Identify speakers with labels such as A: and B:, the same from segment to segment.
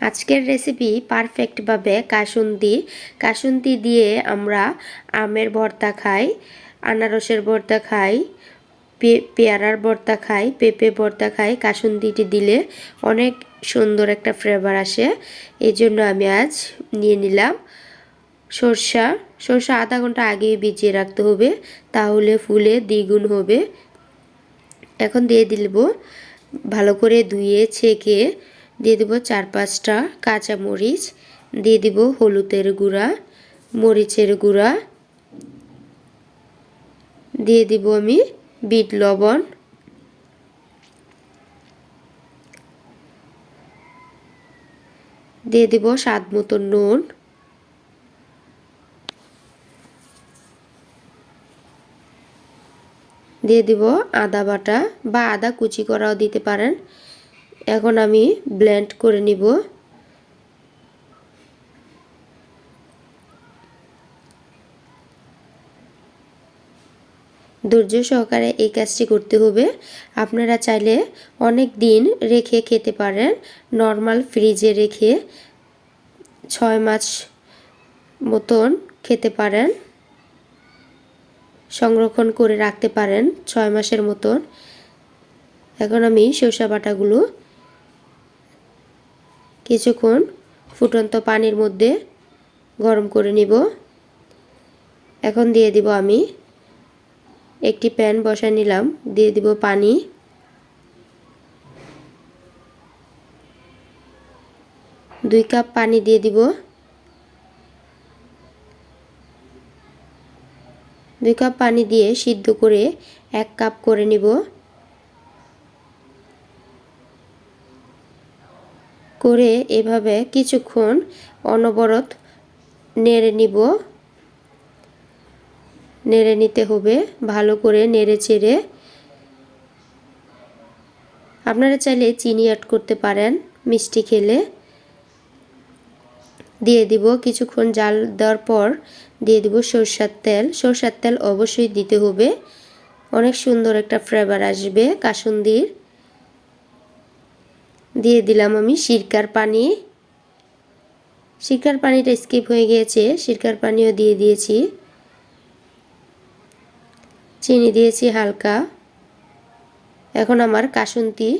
A: আজকের রেসিপি পারফেক্টভাবে কাসুন্দি দিয়ে আমরা আমের ভর্তা খাই, আনারসের ভর্তা খাই, পেয়ারার ভর্তা খাই, পেঁপে ভর্তা খাই। কাসুন্দিটি দিলে অনেক সুন্দর একটা ফ্লেভার আসে। এই জন্য আমি আজ নিয়ে নিলাম সরষা আধা ঘন্টা আগেই ভিজিয়ে রাখতে হবে, তাহলে ফুলে দ্বিগুণ হবে। এখন দিয়ে দিব, ভালো করে ধুয়ে ছেঁকে দিয়ে দেব 4-5টা কাঁচা মরিচ, দিয়ে দিব হলুদের গুঁড়া, মরিচের গুঁড়া, দিয়ে দিব আমি বিট লবণ, দিয়ে দিব স্বাদ মতো নুন, দিয়ে দিব আদা বাটা বা আদা কুচি করাও দিতে পারেন। এখন আমি ব্লেন্ড করে নিব। ধৈর্য সহকারে এই কাজটি করতে হবে। আপনারা চাইলে অনেক দিন রেখে খেতে পারেন, নর্মাল ফ্রিজে রেখে 6 মাস মতন খেতে পারেন, সংরক্ষণ করে রাখতে পারেন 6 মাসের মতন। এখন আমি সরষা বাটাগুলো কিছুক্ষণ ফুটন্ত পানির মধ্যে গরম করে নিব। এখন দিয়ে দিব, আমি একটি প্যান বসায় নিলাম, দিয়ে দিব পানি, 2 কাপ পানি দিয়ে দিব। 2 কাপ পানি দিয়ে সিদ্ধ করে 1 কাপ করে নিব। করে এভাবে কিছুক্ষণ অনবরত নেড়ে নিতে হবে, ভালো করে নেড়ে চেড়ে। আপনারা চাইলে চিনি অ্যাড করতে পারেন মিষ্টি খেলে। দিয়ে দিব, কিছুক্ষণ জাল দেওয়ার পর দিয়ে দিব সরষার তেল অবশ্যই দিতে হবে, অনেক সুন্দর একটা ফ্লেভার আসবে কাসুন্দির। দিয়ে দিলাম আমি সিরকার পানিটা স্কিপ হয়ে গিয়েছে, সিরকার পানিও দিয়ে দিয়েছি। চিনি দিয়েছি হালকা। এখন আমার কাসুন্দি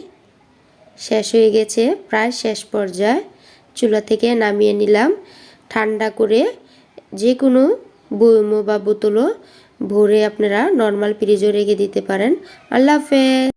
A: শেষ হয়ে গেছে, প্রায় শেষ পর্যায়ে। চুলা থেকে নামিয়ে নিলাম। ঠান্ডা করে যে কোনো বয়ম বা বোতলও ভরে আপনারা নর্মাল ফ্রিজে রেখে দিতে পারেন। আল্লাহ হাফেজ।